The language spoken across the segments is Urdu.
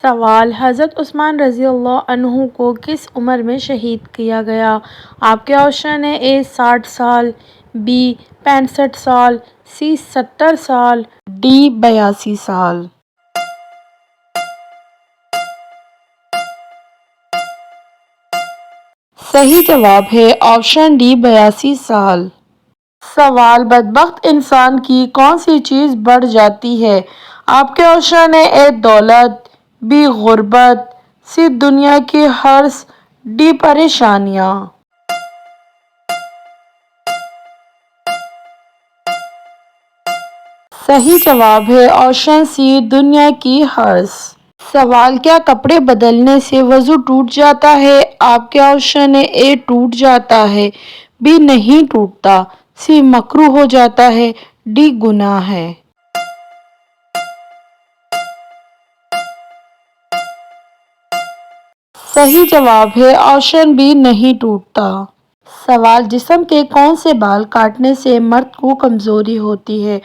سوال: حضرت عثمان رضی اللہ عنہ کو کس عمر میں شہید کیا گیا؟ آپ کے آپشن ہیں: اے 60 سال، بی 65 سال، سی 70 سال، ڈی 82 سال۔ صحیح جواب ہے آپشن ڈی 82 سال۔ سوال: بدبخت انسان کی کون سی چیز بڑھ جاتی ہے؟ آپ کے آپشن ہیں: اے دولت، بی غربت، سی دنیا کی ہرس، ڈی پریشانیاں۔ صحیح جواب ہے آپشن سی دنیا کی ہرس۔ سوال: کیا کپڑے بدلنے سے وضو ٹوٹ جاتا ہے؟ آپ کے آپشن ہیں: اے ٹوٹ جاتا ہے، بی نہیں ٹوٹتا، سی مکروہ ہو جاتا ہے، ڈی گناہ ہے۔ صحیح جواب ہے آپشن بی نہیں ٹوٹتا۔ سوال: جسم کے کون سے بال کاٹنے سے مرد کو کمزوری ہوتی ہے؟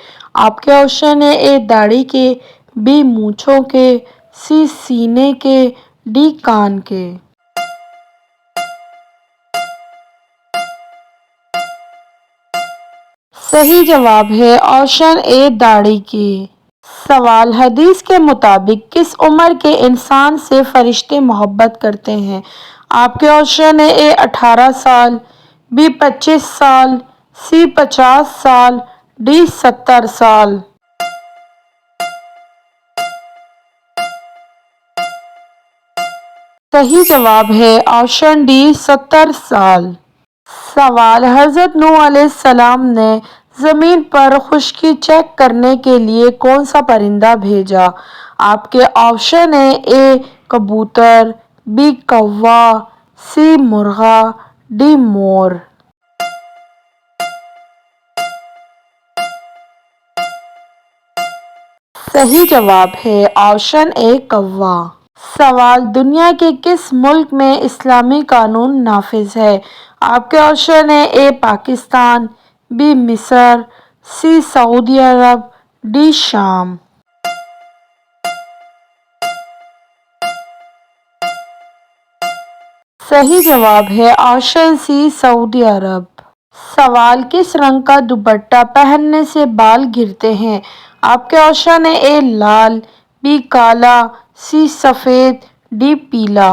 آپ کے آپشن ہیں: اے داڑھی کے، بی مونچھوں کے، سی سینے کے، ڈی کان کے۔ صحیح جواب ہے آپشن اے داڑھی کے۔ سوال: حدیث کے مطابق کس عمر کے انسان سے فرشتے محبت کرتے ہیں؟ آپ کے آپشن ہیں: اے 18 سال، بی 25 سال، سی 50 سال، ڈی 70 سال۔ صحیح جواب ہے آپشن ڈی 70 سال۔ سوال: حضرت نوح علیہ السلام نے زمین پر خشکی چیک کرنے کے لیے کون سا پرندہ بھیجا؟ آپ کے آپشن ہیں: اے کبوتر، بی کوّا، سی مرغا، ڈی مور۔ صحیح جواب ہے آپشن اے کوّا۔ سوال: دنیا کے کس ملک میں اسلامی قانون نافذ ہے؟ آپ کے آپشن ہیں: اے پاکستان، بی مصر، سی سعودی عرب، ڈی شام۔ صحیح جواب ہے آپشن سی سعودی عرب۔ سوال: کس رنگ کا دوپٹہ پہننے سے بال گرتے ہیں؟ آپ کے آپشن ہیں: اے لال، بی کالا، سی سفید، ڈی پیلا۔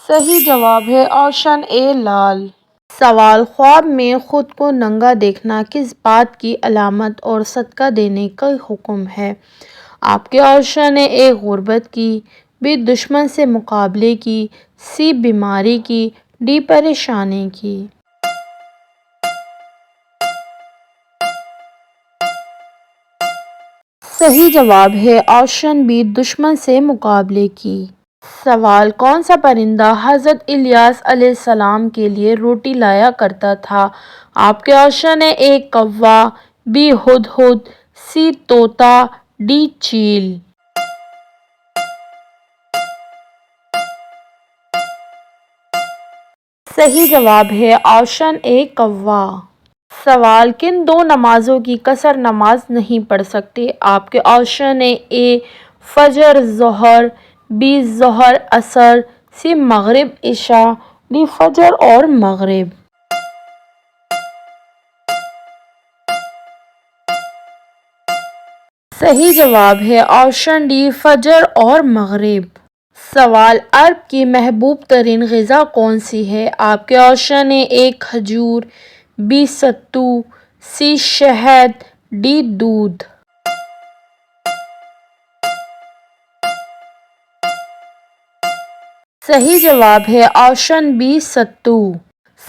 صحیح جواب ہے آپشن اے لال۔ سوال: خواب میں خود کو ننگا دیکھنا کس بات کی علامت اور صدقہ دینے کا حکم ہے؟ آپ کے آپشن ہیں: اے غربت کی، بی دشمن سے مقابلے کی، سی بیماری کی، ڈی پریشانی کی۔ صحیح جواب ہے آپشن بی دشمن سے مقابلے کی۔ سوال: کون سا پرندہ حضرت الیاس علیہ السلام کے لیے روٹی لایا کرتا تھا؟ آپ کے آپشن ہیں: اے کوّا، بی ہدہد، سی طوطا، ڈی چیل۔ صحیح جواب ہے آپشن اے کوّا۔ سوال: کن دو نمازوں کی قصر نماز نہیں پڑھ سکتے؟ آپ کے آپشن ہیں: اے فجر ظہر، بی ظہر عصر، سی مغرب عشاء، ڈی فجر اور مغرب۔ صحیح جواب ہے آپشن ڈی فجر اور مغرب۔ سوال: عرب کی محبوب ترین غذا کون سی ہے؟ آپ کے آپشن ہیں: اے کھجور، بی ستو، سی شہد، ڈی دودھ۔ صحیح جواب ہے آپشن بی ستو۔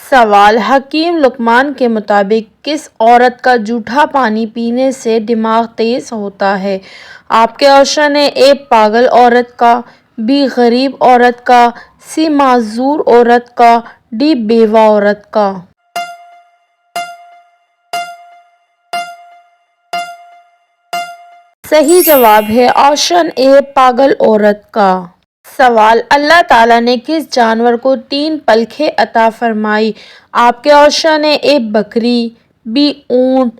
سوال: حکیم لقمان کے مطابق کس عورت کا جھوٹا پانی پینے سے دماغ تیز ہوتا ہے؟ آپ کے آپشن ہیں: اے پاگل عورت کا، بی غریب عورت کا، سی معذور عورت کا، ڈی بیوہ عورت کا۔ صحیح جواب ہے آپشن اے پاگل عورت کا۔ سوال: اللہ تعالیٰ نے کس جانور کو 3 پلکیں عطا فرمائیں؟ آپ کے آپشن ہیں: اے بکری، بی اونٹ،